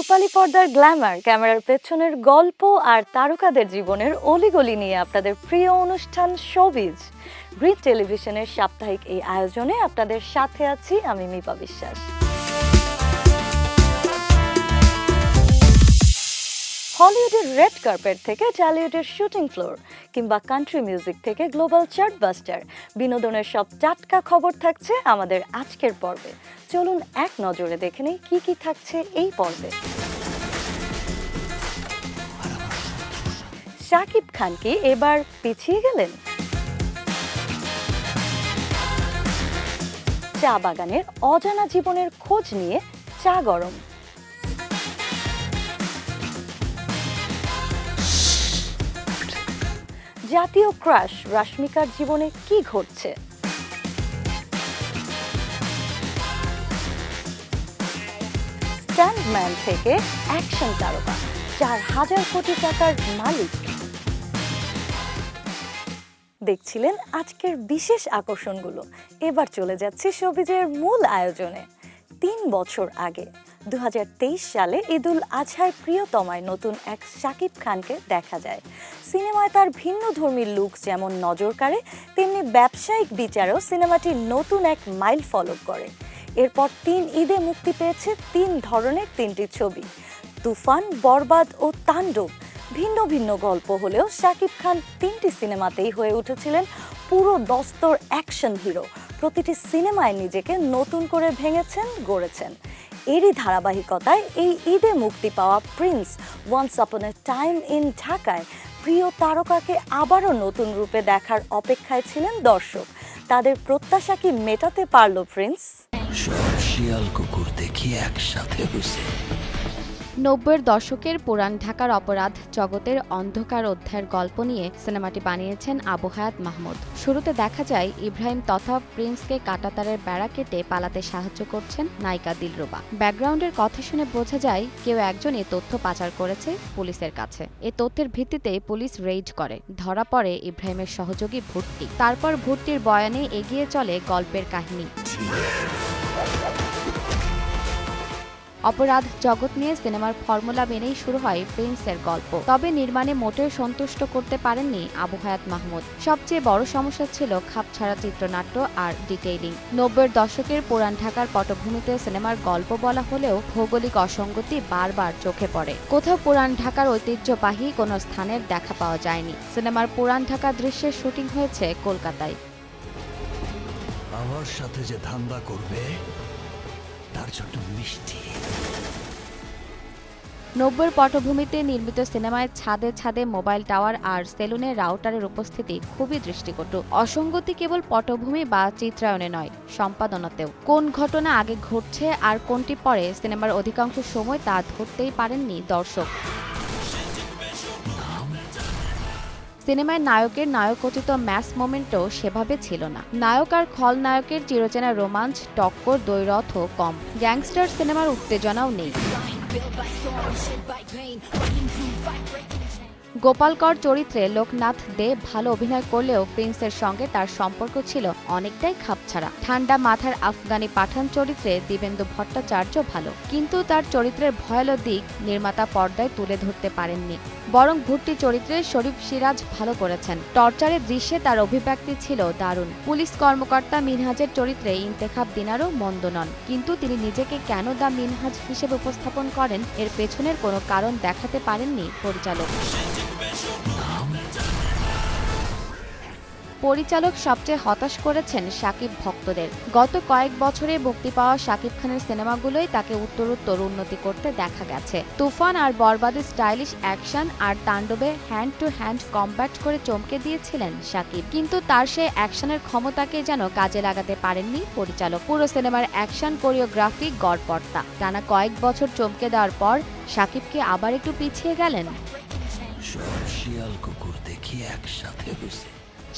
রূপালী পর্দার গ্ল্যামার, ক্যামেরার পেছনের গল্প আর তারকাদের জীবনের অলিগলি নিয়ে আপনাদের প্রিয় অনুষ্ঠান শোবিজ। গ্রিন টেলিভিশনের সাপ্তাহিক এই আয়োজনে আপনাদের সাথে আছি আমি মিপা বিশ্বাস। হলিউডের রেড কার্পেট থেকে টলিউডের শুটিং ফ্লোর কিংবা কান্ট্রি মিউজিক থেকে গ্লোবাল চার্টবাস্টার, বিনোদনের সব টাটকা খবর থাকছে আমাদের আজকের পর্বে। চলুন এক নজরে দেখে নেই কি কি থাকছে এই পর্বে। শাকিব খান কি এবার পিছিয়ে গেলেন? চা বাগানের অজানা জীবনের খোঁজ নিয়ে চা গরম। জাতীয় ক্রাশ রাশমিকার জীবনে কি ঘটছে? স্ট্যান্ডম্যান থেকে অ্যাকশন তারকা, 4,000 কোটি টাকার মালিক। দেখছিলেন আজকের বিশেষ আকর্ষণগুলো। এবার চলে যাচ্ছে শোবিজের মূল আয়োজনে। 3 বছর আগে 2023 সালে ঈদুল আজহায় প্রিয়তমায় নতুন এক শাকিব খানকে দেখা যায়। সিনেমায় তার ভিন্নধর্মী লুক যেমন নজর কাড়ে, তেমনি ব্যবসায়িক বিচারেও সিনেমাটি নতুন এক মাইল ফলক করে। এরপর 3 ঈদে মুক্তি পেয়েছে 3 ধরনের 3টি ছবি। তুফান, বরবাদ ও তাণ্ডব। ভিন্ন ভিন্ন গল্প হলেও শাকিব খান 3টি সিনেমাতেই হয়ে উঠেছিলেন পুরো দস্তর অ্যাকশন হিরো। প্রতিটি সিনেমায় নিজেকে নতুন করে ভেঙেছেন, গড়েছেন। এরই ধারাবাহিকতায় এই ঈদে মুক্তি পাওয়া Prince once upon A time in ঢাকায় প্রিয় তারকাকে আবারও নতুন রূপে দেখার অপেক্ষায় ছিলেন দর্শক। তাদের প্রত্যাশা কি মেটাতে পারল প্রিন্স? শিয়াল কুকুর দেখি একসাথে হইছে। 90-এর দশকের পুরান ঢাকার অপরাধ জগতের অন্ধকার অধ্যায়ের গল্প নিয়ে সিনেমাটি বানিয়েছেন আবু হায়াত মাহমুদ। শুরুতে দেখা যায় ইব্রাহিম তথা প্রিন্সকে কাঁটাতারের বেড়া কেটে পালাতে সাহায্য করছেন নায়িকা দিলরুবা। ব্যাকগ্রাউন্ডের কথা শুনে বোঝা যায় কেউ একজন এই তথ্য পাচার করেছে পুলিশের কাছে। এ তথ্যের ভিত্তিতে পুলিশ রেইড করে, ধরা পড়ে ইব্রাহিমের সহযোগী ভুট্টি। তারপর ভুট্টির বয়ানে এগিয়ে চলে গল্পের কাহিনী। অপরাধ জগৎ নিয়ে সিনেমার ফর্মুলা মেনেই শুরু হয় প্রিন্সের গল্প। তবে নির্মাণে মোটেও সন্তুষ্ট করতে পারেননি আবু হায়াত মাহমুদ। সবচেয়ে বড় সমস্যা ছিল খাপছাড়া চিত্রনাট্য আর ডিটেইলিং। 90-এর দশকের পুরান ঢাকার পটভূমিতে সিনেমার গল্প বলা হলেও ভৌগোলিক অসঙ্গতি বারবার চোখে পড়ে। কোথাও পুরান ঢাকার ঐতিহ্যবাহী কোনো স্থানের দেখা পাওয়া যায়নি। সিনেমার পুরান ঢাকা দৃশ্যের শুটিং হয়েছে কলকাতায়। আমার সাথে যে ধান্দা করবে তার জন্য মিষ্টি। 90-এর পটভূমিতে নির্মিত সিনেমায় ছাদে ছাদে মোবাইল টাওয়ার আর সেলুনের রাউটারের উপস্থিতি খুবই দৃষ্টিকটু। অসঙ্গতি কেবল পটভূমি বা চিত্রায়নে নয়, সম্পাদনাতেও। কোন ঘটনা আগে ঘটছে আর কোনটি পরে, সিনেমার অধিকাংশ সময় তা ধরতেই পারেননি দর্শক। সিনেমায় নায়কের নায়কোচিত ম্যাস মোমেন্টও সেভাবে ছিল না। নায়ক আর খলনায়কের চিরচেনা রোমাঞ্চ, টক্কর, দ্বৈরথও কম। গ্যাংস্টার সিনেমার উত্তেজনাও নেই। গোপাল কর চরিত্রে লোকনাথ দে ভালো অভিনয় করলেও প্রিন্সের সঙ্গে তার সম্পর্ক ছিল অনেকটাই খাপছাড়া। ঠান্ডা মাথার আফগানি পাঠান চরিত্রে দিবেন্দু ভট্টাচার্য ভালো, কিন্তু তার চরিত্রের ভয়ালো দিক নির্মাতা পর্দায় তুলে ধরতে পারেননি। বরং ভুট্টি চরিত্রে শরীফ সিরাজ ভালো করেছেন। টর্চারের দৃশ্যে তার অভিব্যক্তি ছিল দারুণ। পুলিশ কর্মকর্তা মিনহাজের চরিত্রে ইন্তেখাব দিনারও মন্দ নন, কিন্তু তিনি নিজেকে কেন দা মিনহাজ হিসেবে উপস্থাপন করেন এর পেছনের কোনো কারণ দেখাতে পারেননি পরিচালক। পরিচালক সবচেয়ে হতাশ করেছেন শাকিব ভক্তদের। গত কয়েক বছরে মুক্তি পাওয়া শাকিব খানের সিনেমাগুলোই তাকে উত্তরোত্তর উন্নতি করতে দেখা গেছে। তুফান আর বরবাদে স্টাইলিশ অ্যাকশন আর তাণ্ডবে হ্যান্ড টু হ্যান্ড কম্ব্যাট করে চমকে দিয়েছিলেন শাকিব, কিন্তু তার সেই অ্যাকশনের ক্ষমতাকে যেন কাজে লাগাতে পারেননি পরিচালক। পুরো সিনেমার অ্যাকশন কোরিওগ্রাফি গড়পড়তা। টানা কয়েক বছর চমকে দেওয়ার পর শাকিব কি আবার একটু পিছিয়ে গেলেন? শিয়াল কুকুর দেখি একসাথে হইছে।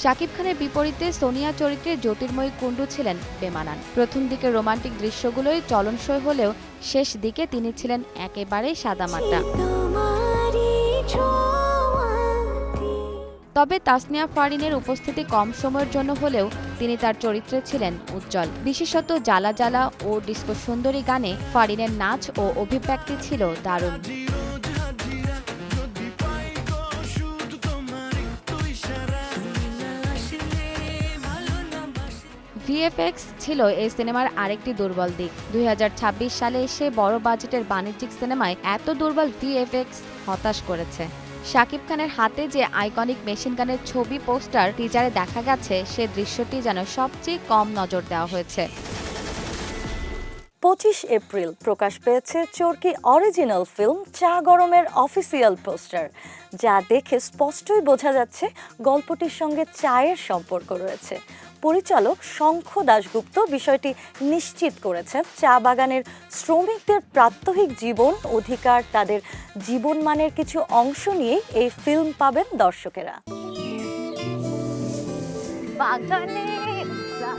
শাকিব খানের বিপরীতে সোনিয়া চরিত্রে জ্যোতির্ময়ী কুণ্ডু ছিলেন বেমানান। প্রথম দিকে রোমান্টিক দৃশ্যগুলোই চলনসই হলেও শেষ দিকে তিনি ছিলেন একেবারেই সাদামাটা। তবে তাসনিয়া ফারিনের উপস্থিতি কম সময়ের জন্য হলেও তিনি তার চরিত্রে ছিলেন উজ্জ্বল। বিশেষত জ্বালা জ্বালা ও ডিস্কো সুন্দরী গানে ফারিনের নাচ ও অভিব্যক্তি ছিল দারুণ। ভিএফএক্স ছিল এই সিনেমার আরেকটি দুর্বল দিক। 2026 সালে এসে বড় বাজেটের বাণিজ্যিক সিনেমায় এত দুর্বল ভিএফএক্স হতাশ করেছে। শাকিব খানের হাতে যে আইকনিক মেশিন গানের ছবি পোস্টার টিজারে দেখা গেছে, সে দৃশ্যটি যেন সবচেয়ে কম নজর দেওয়া হয়েছে। 25 এপ্রিল প্রকাশ পেয়েছে চরকি অরিজিনাল ফিল্ম চা গরমের অফিসিয়াল পোস্টার, যা দেখে স্পষ্টই বোঝা যাচ্ছে গল্পটির সঙ্গে চায়ের সম্পর্ক রয়েছে। পরিচালক শঙ্খ দাশগুপ্ত বিষয়টি নিশ্চিত করেছেন। চা বাগানের শ্রমিকদের প্রাত্যহিক জীবন, অধিকার, তাদের জীবনমানের কিছু অংশ নিয়ে এই ফিল্ম পাবেন দর্শকেরা।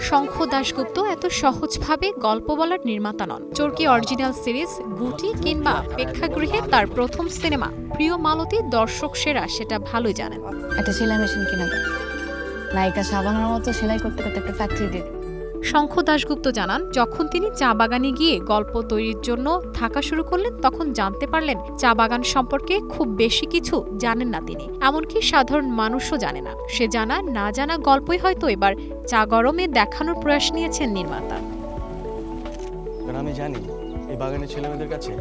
শঙ্খ দাশগুপ্ত এত সহজভাবে গল্প বলার নির্মাতা নন। চরকি অরিজিনাল সিরিজ, গুটি কিংবা প্রেক্ষাগৃহে তার প্রথম সিনেমা প্রিয় মালতী দর্শক সেরা, সেটা ভালোই জানেন। একটা সেলাই মেশিন কিনা দাও, নায়িকা সাবানার মতো সেলাই করতে করতে একটা ফ্যাক্টরি দিয়ে দিই। শঙ্খ দাশগুপ্ত জানান, যখন তিনি চা বাগানে গিয়ে গল্প তৈরির জন্য থাকা শুরু করলেন, তখন জানতে পারলেন চা বাগান সম্পর্কে খুব বেশি কিছু জানেন না তিনি, এমনকি সাধারণ মানুষও জানে না। সে জানা না জানা গল্পই হয়তো এবার চা গরমে দেখানোর প্রয়াস নিয়েছেন নির্মাতা। আমি জানি এই বাগানের ছেলেমেয়েদের কাছে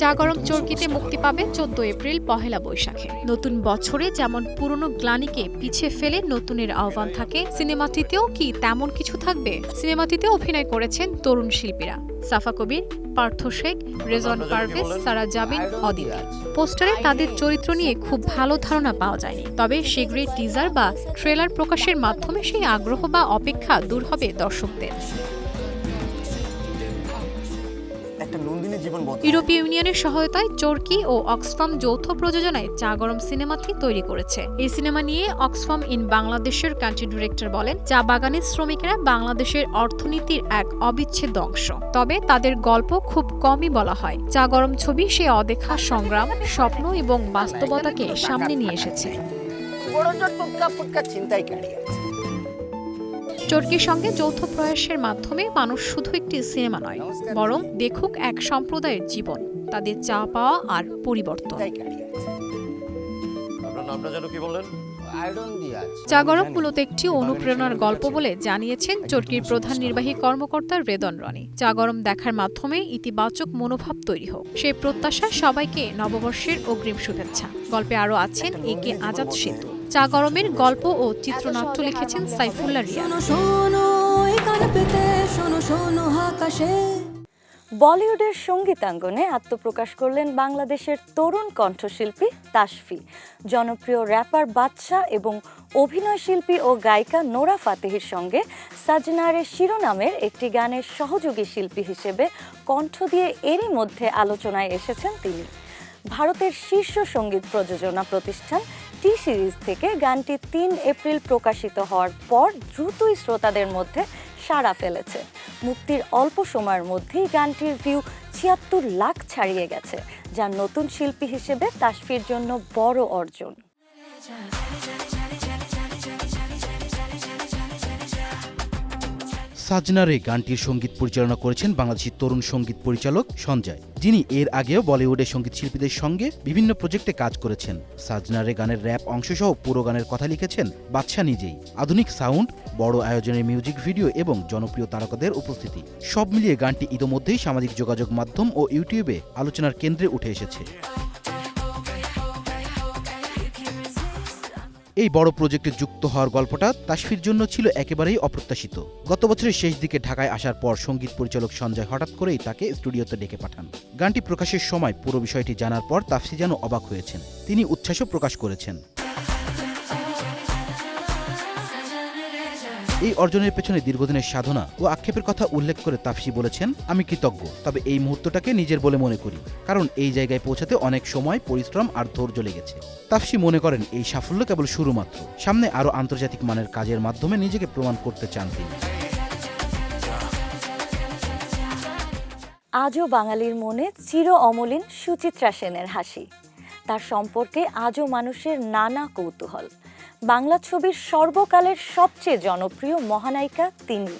চা গরম চরকিতে মুক্তি পাবে 14 এপ্রিল পহেলা বৈশাখে। নতুন বছরে যেমন পুরনো গ্লানিকে পিছিয়ে ফেলে নতুনের আহ্বান থাকে, সিনেমাটিতেও কি তেমন কিছু থাকবে? সিনেমাটিতে অভিনয় করেছেন তরুণ শিল্পীরা সাফা কবির, পার্থ শেখ, রেজন পারভেজ, সারা জাবিন, অদিতি। পোস্টারে তাদের চরিত্র নিয়ে খুব ভালো ধারণা পাওয়া যায়নি, তবে শীঘ্রই টিজার বা ট্রেলার প্রকাশের মাধ্যমে সেই আগ্রহ বা অপেক্ষা দূর হবে দর্শকদের। ইউরোপীয় ইউনিয়নের সহায়তায় চরকি ও অক্সফাম যৌথ প্রযোজনায় চা গরম সিনেমাটি তৈরি করেছে। এই সিনেমা নিয়ে অক্সফাম ইন বাংলাদেশের কান্ট্রি ডিরেক্টর বলেন, চা বাগানের শ্রমিকেরা বাংলাদেশের অর্থনীতির এক অবিচ্ছেদ্য অংশ, তবে তাদের গল্প খুব কমই বলা হয়। চা গরম ছবি সে অদেখা সংগ্রাম, স্বপ্ন এবং বাস্তবতাকে সামনে নিয়ে এসেছে। চরকির সঙ্গে যৌথ প্রয়াসের মাধ্যমে মানুষ শুধু একটি সিনেমা নয়, বরং দেখুক এক সম্প্রদায়ের জীবন, তাদের চা পাওয়া আর পরিবর্তন। চা গরম মূলত একটি অনুপ্রেরণার গল্প বলে জানিয়েছেন চরকির প্রধান নির্বাহী কর্মকর্তা রেদন রনি। চা গরম দেখার মাধ্যমে ইতিবাচক মনোভাব তৈরি হোক, সেই প্রত্যাশা সবাইকে নববর্ষের অগ্রিম শুভেচ্ছা। গল্পে আরও আছেন এ কে আজাদ সেতু। চা গরমের গল্প ও চিত্রনাট্য লিখেছেন সাইফুল্লাহ রিয়াজ। বলিউডের সঙ্গীতাঙ্গনে আত্মপ্রকাশ করলেন বাংলাদেশের তরুণ কণ্ঠশিল্পী তাসফি। জনপ্রিয় র্যাপার বাদশা এবং অভিনয় শিল্পী ও গায়িকা নোরা ফাতেহির সঙ্গে সাজনারে শিরোনামের একটি গানের সহযোগী শিল্পী হিসেবে কণ্ঠ দিয়ে এরই মধ্যে আলোচনায় এসেছেন তিনি। ভারতের শীর্ষ সঙ্গীত প্রযোজনা প্রতিষ্ঠান টি সিরিজ থেকে গানটি 3 এপ্রিল প্রকাশিত হওয়ার পর দ্রুতই শ্রোতাদের মধ্যে সাড়া ফেলেছে। মুক্তির অল্প সময়ের মধ্যেই গানটির ভিউ ৭৬ লাখ ছাড়িয়ে গেছে, যা নতুন শিল্পী হিসেবে তাসফির জন্য বড় অর্জন। সাজনারে গানটির সঙ্গীত পরিচালনা করেছেন বাংলাদেশি তরুণ সঙ্গীত পরিচালক সঞ্জয়, যিনি এর আগেও বলিউডের সঙ্গীত শিল্পীদের সঙ্গে বিভিন্ন প্রজেক্টে কাজ করেছেন। সাজনারে গানের র্যাপ অংশসহ পুরো গানের কথা লিখেছেন বাদশা নিজেই। আধুনিক সাউন্ড, বড় আয়োজনের মিউজিক ভিডিও এবং জনপ্রিয় তারকাদের উপস্থিতি, সব মিলিয়ে গানটি ইতোমধ্যেই সামাজিক যোগাযোগ মাধ্যম ও ইউটিউবে আলোচনার কেন্দ্রে উঠে এসেছে। এই বড় প্রজেক্টে যুক্ত হওয়ার গল্পটা তাসফির জন্য ছিল একেবারেই অপ্রত্যাশিত। গত বছরের শেষ দিকে ঢাকায় আসার পর সঙ্গীত পরিচালক সঞ্জয় হঠাৎ করেই তাকে স্টুডিওতে ডেকে পাঠান। গানটি প্রকাশের সময় পুরো বিষয়টি জানার পর তাসফি যেন অবাক হয়েছেন। তিনি উচ্ছ্বাসও প্রকাশ করেছেন। এই অর্জনের পেছনে দীর্ঘদিনের সাধনা ও আক্ষেপের কথা উল্লেখ করে তাফসি বলেছেন, আমি কৃতজ্ঞ, তবে এই মুহূর্তটাকে নিজের বলে মনে করি, কারণ এই জায়গায় পৌঁছাতে অনেক সময়, পরিশ্রম আর ধৈর্য লেগেছে। তাফসি মনে করেন এই সাফল্য কেবল শুরু মাত্র, সামনে আরও আন্তর্জাতিক মানের কাজের মাধ্যমে নিজেকে প্রমাণ করতে চান তিনি। আজও বাঙালির মনে চির অমলিন সুচিত্রা সেনের হাসি। তার সম্পর্কে আজও মানুষের নানা কৌতূহল। বাংলা ছবির সর্বকালের সবচেয়ে জনপ্রিয় মহানায়িকা তিনি।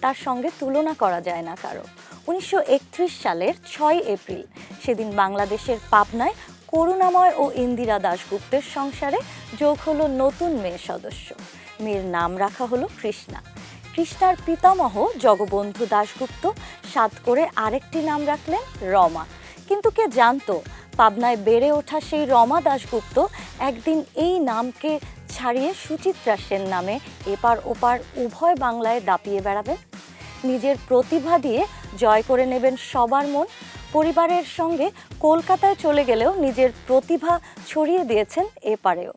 তার সঙ্গে তুলনা করা যায় না কারো। 1931 সালের 6 এপ্রিল সেদিন বাংলাদেশের পাবনায় করুণাময় ও ইন্দিরা দাশগুপ্তের সংসারে যোগ হলো নতুন মেয়ে সদস্য। মেয়ের নাম রাখা হলো কৃষ্ণা। কৃষ্ণার পিতামহ জগবন্ধু দাশগুপ্ত সাত করে আরেকটি নাম রাখলেন রমা। কিন্তু কে জানতো পাবনায় বেড়ে ওঠা সেই রমা দাশগুপ্ত একদিন এই নামকে ছাড়িয়ে সুচিত্রা সেন নামে এপার ওপার উভয় বাংলায় দাপিয়ে বেড়াবেন। নিজের প্রতিভা দিয়ে জয় করে নেবেন সবার মন। পরিবারের সঙ্গে কলকাতায় চলে গেলেও নিজের প্রতিভা ছড়িয়ে দিয়েছেন এপারেও।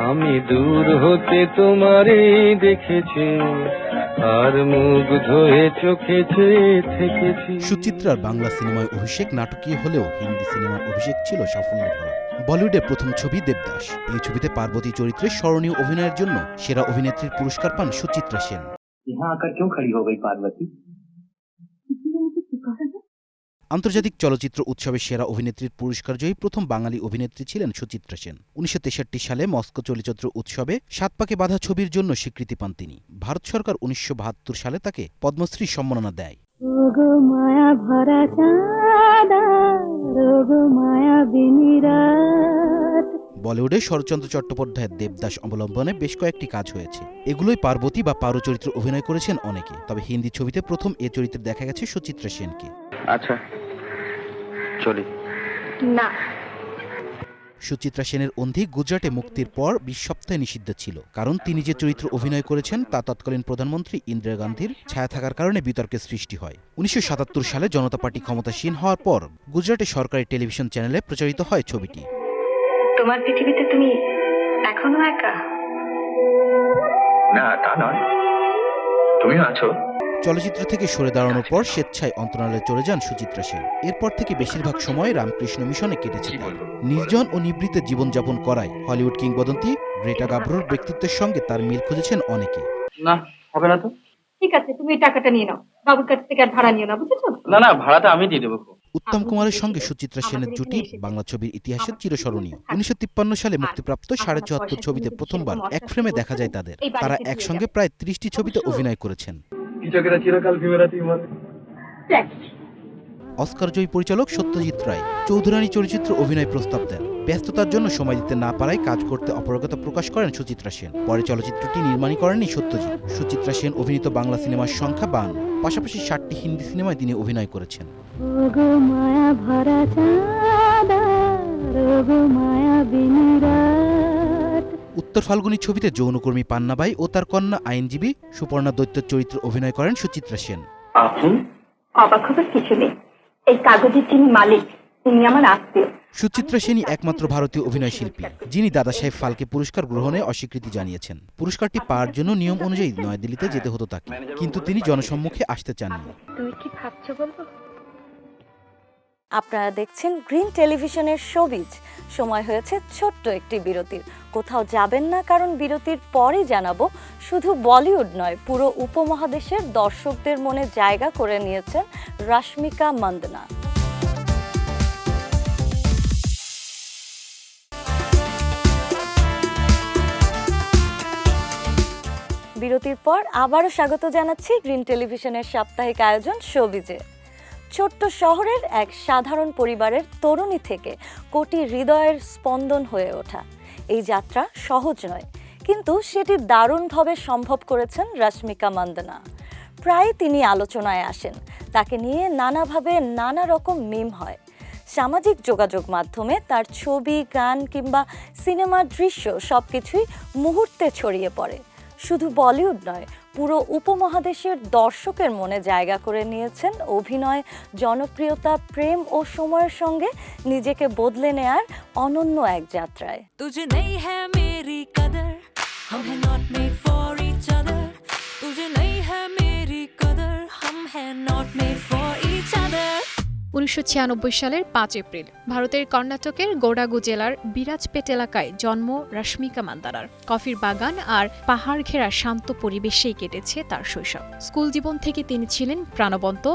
আমি দূর হতে তোমারে দেখেছি, আর মুগ্ধ হয়ে চোখে চেয়ে থেকেছি। সুচিত্রার বাংলা সিনেমায় অভিষেক নাটকীয় হলেও হিন্দি সিনেমার অভিষেক ছিল সাফল্যে ভরা। বলিউডের প্রথম ছবি দেবদাস। এই ছবিতে পার্বতী চরিত্রে স্মরণীয় অভিনয়ের জন্য সেরা অভিনেত্রীর পুরস্কার পান সুচিত্রা সেন। আন্তর্জাতিক চলচ্চিত্র উৎসবে সেরা অভিনেত্রীর পুরস্কার জয়ী প্রথম বাঙালি অভিনেত্রী ছিলেন সুচিত্রা সেন। 1963 সালে মস্কো চলচ্চিত্র উৎসবে সাত পাকে বাঁধা ছবির জন্য স্বীকৃতি পান তিনি। ভারত সরকার 1972 সালে তাকে পদ্মশ্রী সম্মাননা দেয়। বলিউডে শরৎচন্দ্র চট্টোপাধ্যায়ের দেবদাস অবলম্বনে বেশ কয়েকটি কাজ হয়েছে। এগুলোই পার্বতী বা পারো চরিত্রে অভিনয় করেছেন অনেকে। তবে হিন্দি ছবিতে প্রথম এ চরিত্রে দেখা গেছে সুচিত্রা সেনকে। আচ্ছা চলি না। সুচিত্রা সেনের অন্ধি গুজরাটে মুক্তির পর 20 সপ্তাহে নিষিদ্ধ ছিল, কারণ তিনি যে চরিত্র অভিনয় করেছেন তা তৎকালীন প্রধানমন্ত্রী ইন্দিরা গান্ধীর ছায়া থাকার কারণে বিতর্কের সৃষ্টি হয়। 1977 সালে জনতা পার্টি ক্ষমতাসীন হওয়ার পর গুজরাটে সরকারি টেলিভিশন চ্যানেলে প্রচারিত হয় ছবিটি। তোমার পৃথিবীতে তুমি এখনো একা? না তা নয়, তুমিও আছো। চলচ্চিত্র থেকে সরে দাঁড়ানোর পর স্বেচ্ছায় অন্তরালে চলে যান সুচিত্রা সেন। এরপর থেকে বেশিরভাগ সময় রামকৃষ্ণ মিশনে কেটেছে তার। নির্জন ও নিবৃত্তে জীবনযাপন করায় হলিউড কিংবদন্তি গ্রেটা গাব্রোর ব্যক্তিত্বের সঙ্গে তার মিল খুঁজেছেন অনেকে। না হবে না তো। ঠিক আছে, তুমি এই টাকাটা নিয়ে নাও, বাবুর কাছ থেকে আর ভাড়া নিও না, বুঝেছো? না না, ভাড়াটা আমি দিয়ে দেবো। উত্তম কুমারের সঙ্গে সুচিত্রা সেনের জুটি বাংলা ছবির ইতিহাসে চিরস্মরণীয়। 1953 সালে মুক্তিপ্রাপ্ত 74.5 ছবিতে প্রথমবার এক ফ্রেমে দেখা যায় তাদের। তারা একসঙ্গে প্রায় 30টি ছবিতে অভিনয় করেছেন। অস্কারজয়ী পরিচালক সত্যজিৎ রায় চৌধুরানী চলচ্চিত্র অভিনয় প্রস্তাব দেন। ব্যস্ততার জন্য সময় দিতে না পারায় কাজ করতে অপারগতা প্রকাশ করেন সুচিত্রা সেন। পরে চলচ্চিত্রটি নির্মাণই করেননি সত্যজিৎ। সুচিত্রা সেন অভিনীত বাংলা সিনেমার সংখ্যা 52, পাশাপাশি 7টি হিন্দি সিনেমায় তিনি অভিনয় করেছেন। উত্তর ফাল্গুনী ছবিতে যৌনকর্মী পান্নাবাই ও তার কন্যা আইনজীবী সুপর্ণা দৈত্যের চরিত্রে অভিনয় করেন সুচিত্রা সেন। অবাক হবার কিছু নেই, এই কাগজের যিনি মালিক তিনি আমার আত্মীয়। সুচিত্রা সেনই একমাত্র ভারতীয় অভিনয় শিল্পী যিনি দাদাসাহেব ফালকে পুরস্কার গ্রহণে অস্বীকৃতি জানিয়েছেন। পুরস্কারটি পাওয়ার জন্য নিয়ম অনুযায়ী নয়াদিল্লিতে যেতে হতো তাকে, কিন্তু তিনি জনসম্মুখে আসতে চাননি। তুমি কি ভাবছো বলবো? আপনারা দেখছেন গ্রিন টেলিভিশনের শোবিজ। সময় হয়েছে ছোট্ট একটি বিরতির। কোথাও যাবেন না, কারণ বিরতির পরেই জানাবো শুধু বলিউড নয়, পুরো উপমহাদেশের দর্শকদের মনে জায়গা করে নিয়েছেন রশ্মিকা মান্দানা। বিরতির পর আবারও স্বাগত জানাচ্ছি গ্রিন টেলিভিশনের সাপ্তাহিক আয়োজন শোবিজে। ছোট্ট শহরের এক সাধারণ পরিবারের তরুণী থেকে কোটি হৃদয়ের স্পন্দন হয়ে ওঠা এই যাত্রা সহজ নয়, কিন্তু সেটি দারুণভাবে সম্ভব করেছেন রশ্মিকা মান্দানা। প্রায় তিনি আলোচনায় আসেন, তাকে নিয়ে নানাভাবে নানা রকম মিম হয়। সামাজিক যোগাযোগ মাধ্যমে তার ছবি, গান কিংবা সিনেমার দৃশ্য সবকিছুই মুহূর্তে ছড়িয়ে পড়ে। শুধু বলিউড নয়, পুরো উপমহাদেশের দর্শকের মনে জায়গা করে নিয়েছেন অভিনয়, জনপ্রিয়তা, প্রেম ও সময়ের সঙ্গে নিজেকে বদলে নেয়ার অনন্য এক যাত্রায়। तुझे नहीं है मेरी कदर, हम हैं not made for each other, तुझे नहीं है मेरी कदर, हम हैं not made for each other। 1996 সালের 5 এপ্রিল ভারতের কর্ণাটকের গোডাগু জেলার বিরাজপেট এলাকায় জন্ম রশ্মিকা মান্দানার। কফির বাগান আর পাহাড় ঘেরা শান্ত পরিবেশেই কেটেছে তার শৈশব। স্কুল জীবন থেকে তিনি ছিলেন প্রাণবন্ত,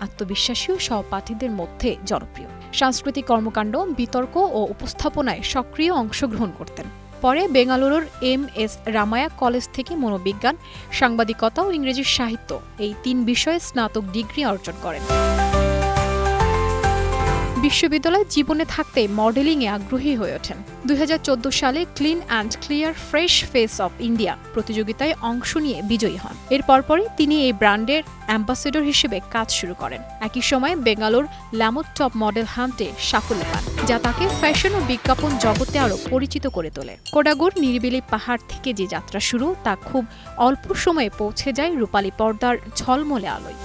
আত্মবিশ্বাসী ও সহপাঠীদের মধ্যে জনপ্রিয়। সাংস্কৃতিক কর্মকাণ্ড, বিতর্ক ও উপস্থাপনায় সক্রিয় অংশগ্রহণ করতেন। পরে বেঙ্গালুরুর MS রামায়া কলেজ থেকে মনোবিজ্ঞান, সাংবাদিকতা ও ইংরেজি সাহিত্য এই 3 বিষয়ে স্নাতক ডিগ্রি অর্জন করেন। বিশ্ববিদ্যালয় জীবনে থাকতে মডেলিংয়ে আগ্রহী হয়ে ওঠেন। 2014 সালে clean and clear fresh face of India প্রতিযোগিতায় অংশ নিয়ে বিজয়ী হন। এর পরপরই তিনি এই ব্র্যান্ডের অ্যাম্বাসেডর হিসেবে কাজ শুরু করেন। একই সময় বেঙ্গালুর ল্যামোর টপ মডেল হান্টে সাফল্য পান, যা তাকে ফ্যাশন ও বিজ্ঞাপন জগতে আরও পরিচিত করে তোলে। কোডাগুর নিরিবিলি পাহাড় থেকে যে যাত্রা শুরু, তা খুব অল্প সময়ে পৌঁছে যায় রূপালী পর্দার ঝলমলে আলোয়।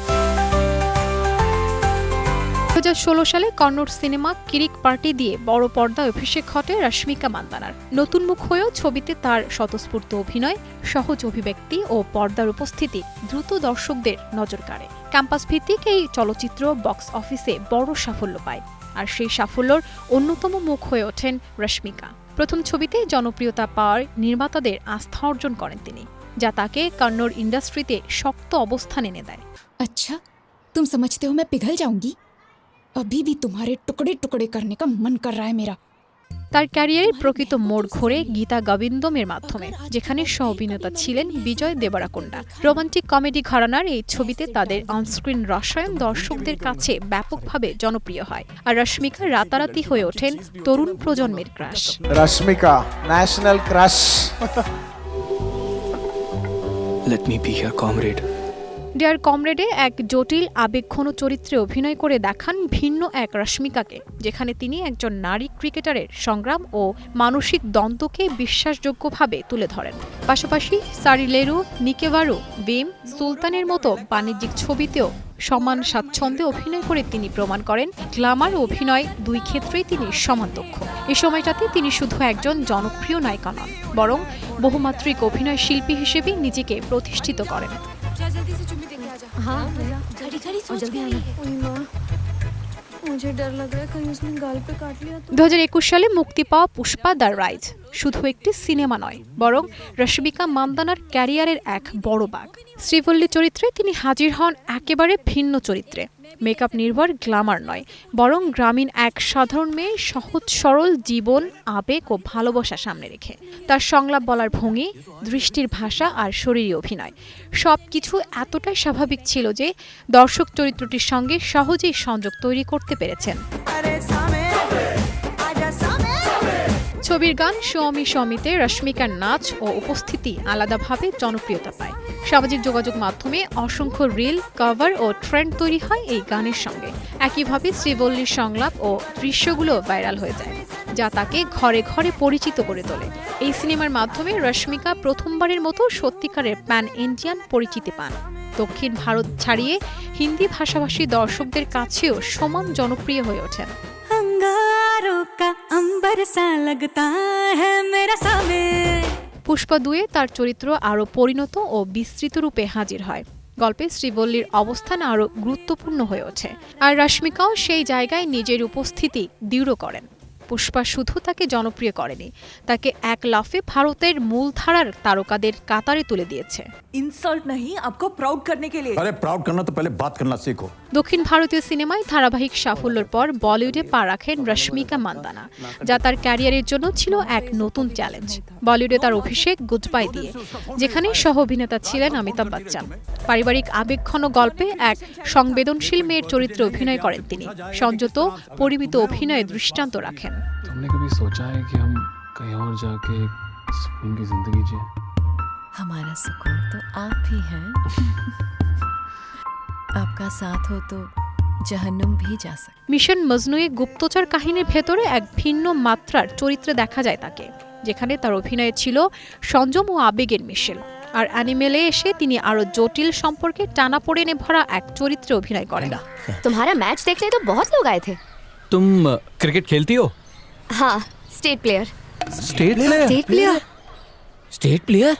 2016 সালে কন্নড় সিনেমা কিরিক পার্টি দিয়ে বড় পর্দায় অভিষেক ঘটে রশ্মিকা মান্দানার। নতুন মুখ হয়েও ছবিতে তার স্বতঃস্ফূর্ত অভিনয়, সহজ অভিব্যক্তি ও পর্দার উপস্থিতি দ্রুত দর্শকদের নজর কাড়ে। ক্যাম্পাস ভিত্তিক এই চলচ্চিত্র বক্স অফিসে বড় সাফল্য পায়, আর সেই সাফল্যর অন্যতম মুখ হয়ে ওঠেন রশ্মিকা। প্রথম ছবিতে জনপ্রিয়তা পাওয়ার নির্মাতাদের আস্থা অর্জন করেন তিনি, যা তাকে কন্নড় ইন্ডাস্ট্রিতে শক্ত অবস্থান এনে দেয়। अच्छा तुम समझते हो मैं पिघल जाऊंगी? अभी भी तुम्हारे टुकड़े टुकड़े करने का मन कर रहा है मेरा। তার ক্যারিয়ারের প্রকৃত মোড় ঘোরে গীতা গোবিন্দমের মাধ্যমে, যেখানে সহ অভিনেতা ছিলেন বিজয় দেবরাকোন্ডা। রোমান্টিক কমেডি ঘরানার এই ছবিতে তাদের অনস্ক্রিন রসায়ন দর্শকদের কাছে ব্যাপকভাবে জনপ্রিয় হয়, আর রশ্মিকা রাতারাতি হয়ে ওঠেন তরুণ প্রজন্মের crush. Rashmika national crush. Let me be your comrade. Dear কমরেডে এক জটিল আবেগঘন চরিত্রে অভিনয় করে দেখান ভিন্ন এক রশ্মিকাকে, যেখানে তিনি একজন নারী ক্রিকেটারের সংগ্রাম ও মানসিক দ্বন্দ্বকে বিশ্বাসযোগ্যভাবে তুলে ধরেন। পাশাপাশি সারিলেরু, নিকেভারু, বিম, সুলতানের মতো বাণিজ্যিক ছবিতেও সমান স্বাচ্ছন্দ্যে অভিনয় করে তিনি প্রমাণ করেন গ্ল্যামার ও অভিনয় দুই ক্ষেত্রেই তিনি সমান দক্ষ। এই সময়টাতে তিনি শুধু একজন জনপ্রিয় নায়িকা নন, বরং বহুমাত্রিক অভিনয় শিল্পী হিসেবে নিজেকে প্রতিষ্ঠিত করেন। हाँ खड़ी खड़ी सोच जल्दी आना। मुझे डर लग रहा है कहीं उसने गाल पे काट लिया तो। 2021 সালে মুক্তি পাওয়া পুষ্পা দ্য রাইজ শুধু একটি সিনেমা নয়, বরং রশ্মিকা মান্দানার ক্যারিয়ারের এক বড় বাঁক। শ্রীবল্লী চরিত্রে তিনি হাজির হন একেবারে ভিন্ন চরিত্রে, মেকআপ নির্ভর গ্ল্যামার নয়, বরং গ্রামীণ এক সাধারণ মেয়ে সহজ সরল জীবন, আবেগ ও ভালোবাসা সামনে রেখে। তার সংলাপ বলার ভঙ্গি, দৃষ্টির ভাষা আর শরীরী অভিনয় সবকিছু এতটাই স্বাভাবিক ছিল যে দর্শক চরিত্রটির সঙ্গে সহজেই সংযোগ তৈরি করতে পেরেছেন। ছবির গান সোয়ামী সোয়ামীতে রশ্মিকার নাচ ও উপস্থিতি আলাদাভাবে জনপ্রিয়তা পায়। সামাজিক যোগাযোগ মাধ্যমে অসংখ্য রিল, কভার ও ট্রেন্ড তৈরি হয় এই গানের সঙ্গে। একইভাবে শ্রীবল্লীর সংলাপ ও দৃশ্যগুলো ভাইরাল হয়ে যায়, যা তাকে ঘরে ঘরে পরিচিত করে তোলে। এই সিনেমার মাধ্যমে রশ্মিকা প্রথমবারের মতো সত্যিকারের প্যান ইন্ডিয়ান পরিচিতি পান। দক্ষিণ ভারত ছাড়িয়ে হিন্দি ভাষাভাষী দর্শকদের কাছেও সমান জনপ্রিয় হয়ে ওঠেন। পুষ্পা 2-এ তার চরিত্র আরও পরিণত ও বিস্তৃত রূপে হাজির হয়। গল্পে শ্রীবল্লীর অবস্থান আরও গুরুত্বপূর্ণ হয়ে ওঠে, আর রশ্মিকাও সেই জায়গায় নিজের উপস্থিতি দৃঢ় করেন। পুষ্পা শুধু তাকে জনপ্রিয় করেনি, তাকে এক লাফে ভারতের মূলধারার তারকাদের কাতারে তুলে দিয়েছে। इंसल्ट नहीं आपको प्राउड करने के लिए। अरे प्राउड करना तो पहले बात करना सीखो। দক্ষিণ ভারতীয় সিনেমায় ধারাবাহিক সাফল্যের পর বলিউডে পা রাখেন রশ্মিকা মান্দানা, যা তার ক্যারিয়ারের জন্য ছিল এক নতুন চ্যালেঞ্জ। বলিউডে তার অভিষেক গুড বাই দিয়ে, যেখানে সহ অভিনেতা ছিলেন অমিতাভ বচ্চন। পারিবারিক আবেগঘন গল্পে এক সংবেদনশীল মেয়ের চরিত্রে অভিনয় করেন তিনি, সংযত পরিমিত অভিনয়ে দৃষ্টান্ত রাখেন। तुमने कभी सोचा है कि हम कहीं और जाके सुकून की जिंदगी जिए? हमारा सुकून तो आप ही हैं। आपका साथ हो तो जहन्नुम भी जा सकते। মিশন মজনুয়ে গুপ্তচর কাহিনীর ভেতরে এক ভিন্ন মাত্রার চরিত্রে দেখা যায় তাকে, যেখানে তার অভিনয়ে ছিল সংযম ও আবেগের মিশেল। আর অ্যানিমেলে এসে তিনি আরো জটিল সম্পর্কে টানাপোড়েনে ভরা এক চরিত্রে অভিনয় করেন। तुम्हारा मैच देखने तो बहुत लोग आए थे। तुम क्रिकेट खेलती हो? हाँ state player. State player? State player? State player?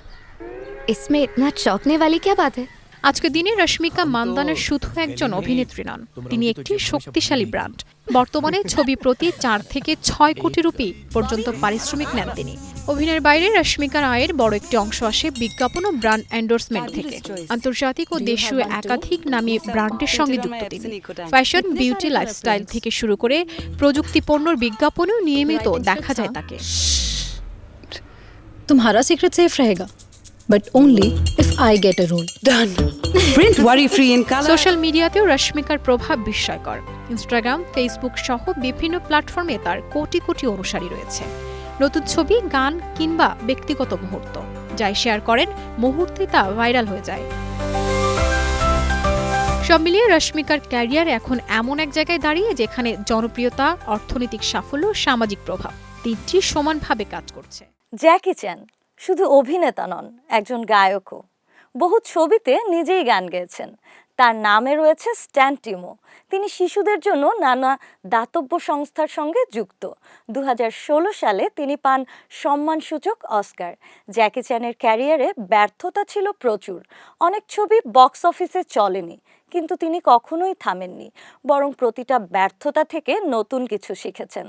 इसमें इतना चौंकने वाली क्या बात है? আজকের দিনে রশ্মিকা মান্দানা শুধু একজন অভিনেত্রী নন, তিনি একটি শক্তিশালী ব্র্যান্ড। বর্তমানে ছবি প্রতি 4 থেকে 6 কোটি রুপি পর্যন্ত পারিশ্রমিক নেন তিনি। অভিনয়ের বাইরে রশ্মিকার আয়ের বড় একটি অংশ আসে বিজ্ঞাপন ও ব্র্যান্ড এন্ডোর্সমেন্ট থেকে। আন্তর্জাতিক ও দেশীয় একাধিক নামী ব্র্যান্ডের সঙ্গে যুক্ত তিনি। ফ্যাশন, বিউটি, লাইফস্টাইল থেকে শুরু করে প্রযুক্তি পণ্যের বিজ্ঞাপনেও নিয়মিত দেখা যায় তাকে। तुम्हारा सीक्रेट सेफ रहेगा but only if I get a roll done print worry free in colour social মিডিয়াতেও রশ্মিকার প্রভাব বিস্ময়কর। ইনস্টাগ্রাম, ফেসবুক সহ বিভিন্ন প্ল্যাটফর্মে তার কোটি কোটি অনুসারী রয়েছে। নতুন ছবি, গান কিংবা ব্যক্তিগত মুহূর্ত যাই শেয়ার করেন, মুহূর্তেই তা ভাইরাল হয়ে যায়। সব মিলিয়ে রশ্মিকার ক্যারিয়ার এখন এমন এক জায়গায় দাঁড়িয়ে যেখানে জনপ্রিয়তা, অর্থনৈতিক সাফল্য, সামাজিক প্রভাব তিনটি সমানভাবে কাজ করছে। জ্যাকি চ্যান শুধু অভিনেতা নন, একজন গায়কও। বহু ছবিতে নিজেই গান গেয়েছেন। তার নামে রয়েছে স্ট্যান টিমও। তিনি শিশুদের জন্য নানা দাতব্য সংস্থার সঙ্গে যুক্ত। 2016 সালে তিনি পান সম্মানসূচক অস্কার। জ্যাকি চ্যানের ক্যারিয়ারে ব্যর্থতা ছিল প্রচুর। অনেক ছবি বক্স অফিসে চলেনি, কিন্তু তিনি কখনোই থামেননি, বরং প্রতিটা ব্যর্থতা থেকে নতুন কিছু শিখেছেন।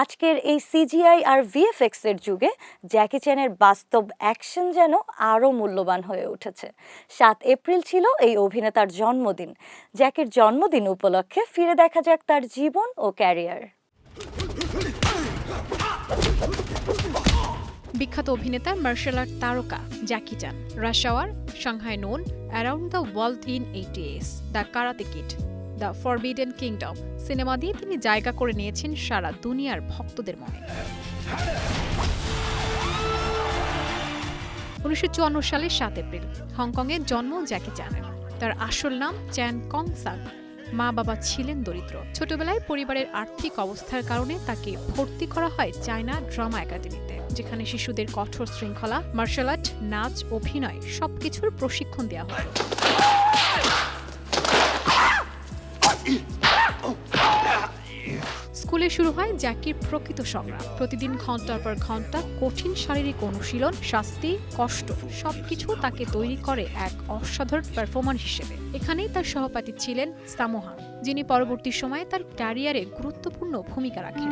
আজকের এই সিজিআই আর ভিএফএক্স এর যুগে জ্যাকি চ্যানের বাস্তব অ্যাকশন যেন আরও মূল্যবান হয়ে উঠেছে। 7 এপ্রিল ছিল এই অভিনেতার জন্মদিন। জ্যাকির জন্মদিন উপলক্ষে ফিরে দেখা যাক তার জীবন ও ক্যারিয়ার। বিখ্যাত অভিনেতা, মার্শাল আর্ট তারকা Jackie Chan. Rush hour, Shanghai noon, around the world in 8 days, the karate kid, the forbidden kingdom cinema দিয়ে তিনি জায়গা করে নিয়েছেন সারা দুনিয়ার ভক্তদের মনে। 1954 সালের 7 এপ্রিল হংকংয়ে জন্ম জ্যাকি চ্যানের। তার আসল নাম চ্যান কং সাং। মা বাবা ছিলেন দরিদ্র। ছোটবেলায় পরিবারের আর্থিক অবস্থার কারণে তাকে ভর্তি করা হয় চায়না ড্রামা একাডেমিতে, যেখানে শিশুদের কঠোর শৃঙ্খলা, মার্শাল আর্ট, নাচ, অভিনয় সবকিছুর প্রশিক্ষণ দেওয়া হতো। স্কুলে শুরু হয় জ্যাকির প্রকৃত সংগ্রাম। প্রতিদিন ঘন্টার পর ঘন্টা কঠিন শারীরিক অনুশীলন, শাস্তি, কষ্ট সবকিছু তাকে তৈরি করে এক অসাধারণ পারফরম্যান্স হিসেবে। এখানেই তার সহপাঠী ছিলেন সামোহান, যিনি পরবর্তী সময়ে তার ক্যারিয়ারে গুরুত্বপূর্ণ ভূমিকা রাখেন।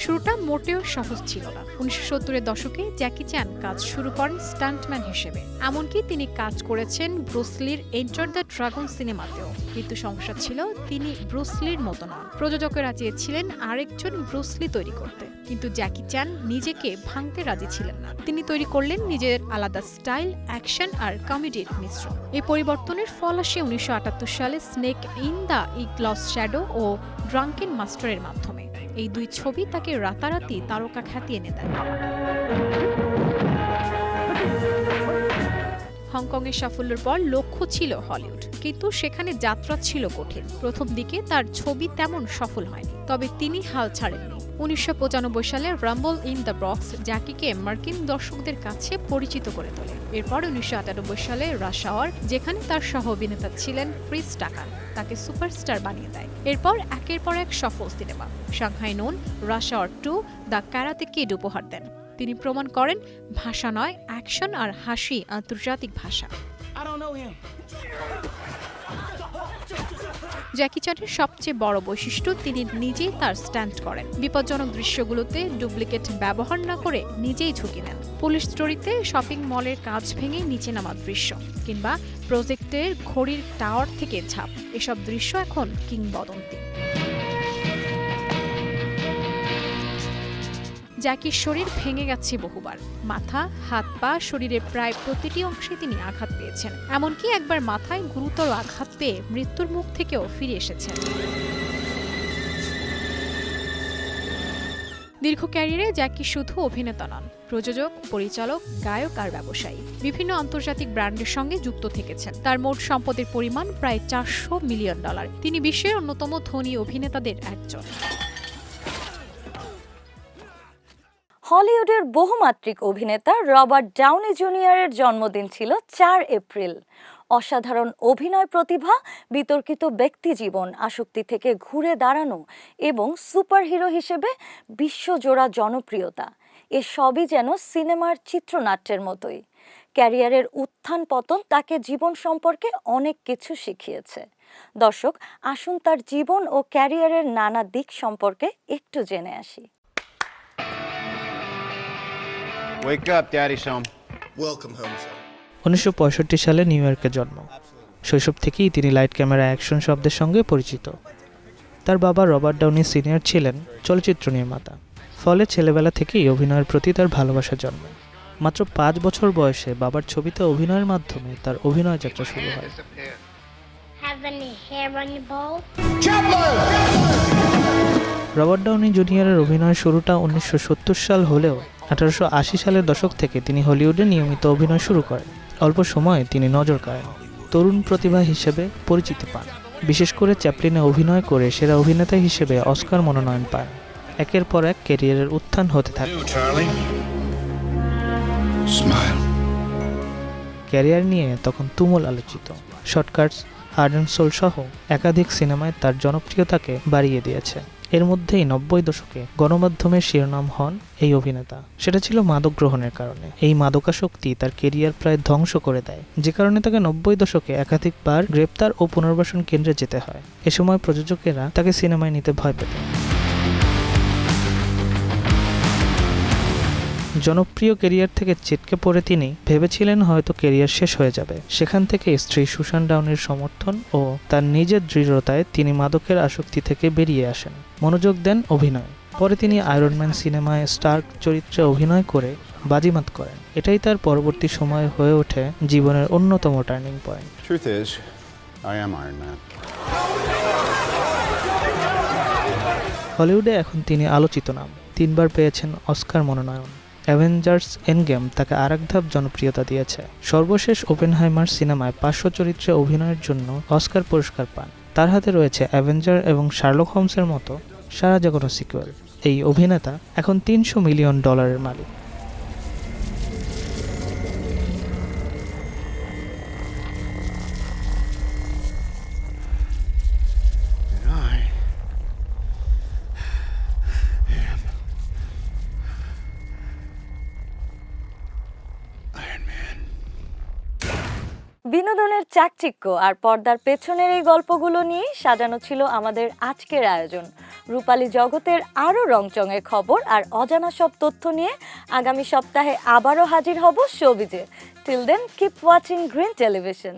শুরুটা মোটেও সহজ ছিল না। 1970-এর দশকে জ্যাকি চ্যান কাজ শুরু করেন স্টান্টম্যান হিসেবে। এমনকি তিনি কাজ করেছেন ব্রুসলির এন্টার দ্য ড্রাগন সিনেমাতেও। কিন্তু সমস্যা ছিল, তিনি ব্রুসলির মতো নন। প্রযোজকেরা চেয়েছিলেন আরেকজন ব্রুসলি তৈরি করতে, কিন্তু জ্যাকি চ্যান নিজেকে ভাঙতে রাজি ছিলেন না। তিনি তৈরি করলেন নিজের আলাদা স্টাইল, অ্যাকশন আর কমেডির মিশ্রণ। এই পরিবর্তনের ফল আসে 1978 সালে snake in the eagle's shadow ও ড্রাঙ্কেন মাস্টারের মাধ্যমে। এই দুই ছবি তাকে রাতারাতি তারকা খ্যাতি এনে দেয়। হংকংয়ের সাফল্যের পর লক্ষ্য ছিল হলিউড, কিন্তু সেখানে যাত্রা ছিল কঠিন। প্রথম দিকে তার ছবি তেমন সফল হয়নি, তবে তিনি হাল ছাড়েননি। 1995 সালে রাম্বল ইন দ্য ব্রক্স জ্যাকিকে মার্কিন দর্শকদের কাছে পরিচিত করে তোলে। এরপর 1998 সালে রাশ আওয়ার, যেখানে তার সহ অভিনেতা ছিলেন ক্রিস টাকার, তাকে সুপারস্টার বানিয়ে দেয়। এরপর একের পর এক সফল cinema Shanghai noon, rush hour 2, the karate kid উপহার দেন। তিনি প্রমাণ করেন ভাষা নয়, অ্যাকশন আর হাসি আন্তর্জাতিক ভাষা। জ্যাকি চ্যানের সবচেয়ে বড় বৈশিষ্ট্য, তিনি নিজেই তার স্ট্যান্ট করেন। বিপজ্জনক দৃশ্যগুলোতে ডুপ্লিকেট ব্যবহার না করে নিজেই ঝুঁকি নেন। পুলিশ স্টোরিতে শপিং মলের কাজ ভেঙে নিচে নামার দৃশ্য, কিংবা প্রজেক্টের ঘড়ির টাওয়ার থেকে ঝাঁপ, এসব দৃশ্য এখন কিংবদন্তি। জ্যাকির শরীর ভেঙে গেছে বহুবার। মাথা, হাত, পা, শরীরের প্রায় প্রতিটি অংশে তিনি আঘাত পেয়েছেন। এমনকি একবার মাথায় গুরুতর আঘাত পেয়ে মৃত্যুর মুখ থেকেও ফিরে এসেছেন। দীর্ঘ ক্যারিয়ারে জ্যাকি শুধু অভিনেতা নন, প্রযোজক, পরিচালক, গায়ক আর ব্যবসায়ী। বিভিন্ন আন্তর্জাতিক ব্র্যান্ডের সঙ্গে যুক্ত থেকেছেন। তার মোট সম্পদের পরিমাণ প্রায় $400 মিলিয়ন। তিনি বিশ্বের অন্যতম ধনী অভিনেতাদের একজন। হলিউডের বহুমাত্রিক অভিনেতা রবার্ট ডাউনি জুনিয়রের জন্মদিন ছিল 4 এপ্রিল। অসাধারণ অভিনয় প্রতিভা, বিতর্কিত ব্যক্তিজীবন, আসক্তি থেকে ঘুরে দাঁড়ানো এবং সুপারহিরো হিসেবে বিশ্বজোড়া জনপ্রিয়তা, এসবই যেন সিনেমার চিত্রনাট্যের মতোই। ক্যারিয়ারের উত্থান পতন তাকে জীবন সম্পর্কে অনেক কিছু শিখিয়েছে। দর্শক, আসুন তার জীবন ও ক্যারিয়ারের নানা দিক সম্পর্কে একটু জেনে আসি। Wake up, Daddy's home. Welcome home, son. 1965 সালে নিউ ইয়র্কে জন্ম। শৈশব থেকেই তিনি লাইট, ক্যামেরা, অ্যাকশন শব্দের সঙ্গে পরিচিত। তার বাবা রবার্ট ডাউনি সিনিয়র ছিলেন চলচ্চিত্র নির্মাতা, ফলে ছেলেবেলা থেকেই অভিনয়ের প্রতি তার ভালোবাসা জন্মায়। মাত্র 5 বছর বয়সে বাবার ছবিতে অভিনয়ের মাধ্যমে তার অভিনয় যাত্রা শুরু হয়। রবার্ট ডাউনি জুনিয়রের অভিনয়ের শুরুটা 1970 সাল হলেও 1880 সালের দশক থেকে তিনি হলিউডে নিয়মিত অভিনয় শুরু করেন। অল্প সময়ে তিনি নজর কাড়েন, তরুণ প্রতিভা হিসেবে পরিচিতি পান। বিশেষ করে চ্যাপলিনে অভিনয় করে সেরা অভিনেতা হিসেবে অস্কার মনোনয়ন পান। একের পর এক ক্যারিয়ারের উত্থান হতে থাকে। ক্যারিয়ার নিয়ে তখন তুমুল আলোচিত। শর্টকাটস, হার্ট অ্যান্ড সোল সহ একাধিক সিনেমায় তার জনপ্রিয়তাকে বাড়িয়ে দিয়েছে। এর মধ্যেই 90 দশকে গণমাধ্যমের শিরোনাম হন এই অভিনেতা। সেটা ছিল মাদক গ্রহণের কারণে। এই মাদকাসক্তি তার কেরিয়ার প্রায় ধ্বংস করে দেয়, যে কারণে তাকে 90 দশকে একাধিকবার গ্রেপ্তার ও পুনর্বাসন কেন্দ্রে যেতে হয়। এ সময় প্রযোজকেরা তাকে সিনেমায় নিতে ভয় পেতেন। জনপ্রিয় ক্যারিয়ার থেকে ছিটকে পড়ে তিনি ভেবেছিলেন হয়তো ক্যারিয়ার শেষ হয়ে যাবে। সেখান থেকে স্ত্রী সুসান ডাউনির সমর্থন ও তার নিজের দৃঢ়তায় তিনি মাদকের আসক্তি থেকে বেরিয়ে আসেন, মনোযোগ দেন অভিনয়ে। পরে তিনি আয়রন ম্যান সিনেমায় স্টার্ক চরিত্রে অভিনয় করে বাজিমাত করেন। এটাই তার পরবর্তী সময় হয়ে ওঠে জীবনের অন্যতম turning point. Truth is, I am Iron Man. হলিউডে এখন তিনি আলোচিত নাম। 3 বার পেয়েছেন অস্কার মনোনয়ন। অ্যাভেঞ্জার্স এন্ডগেম তাকে আরেক ধাপ জনপ্রিয়তা দিয়েছে। সর্বশেষ ওপেনহাইমার সিনেমায় পার্শ্ব চরিত্রে অভিনয়ের জন্য অস্কার পুরস্কার পান। তার হাতে রয়েছে অ্যাভেঞ্জার এবং শার্লক হোমসের মতো সারা জাগানো সিকুয়েল। এই অভিনেতা এখন $300 মিলিয়ন মালিক। বিনোদনের চাকচিক্য আর পর্দার পেছনের এই গল্পগুলো নিয়েই সাজানো ছিল আমাদের আজকের আয়োজন। রূপালী জগতের আরও রংচঙের খবর আর অজানা সব তথ্য নিয়ে আগামী সপ্তাহে আবারও হাজির হব শোবিজে। Till then keep watching Green television.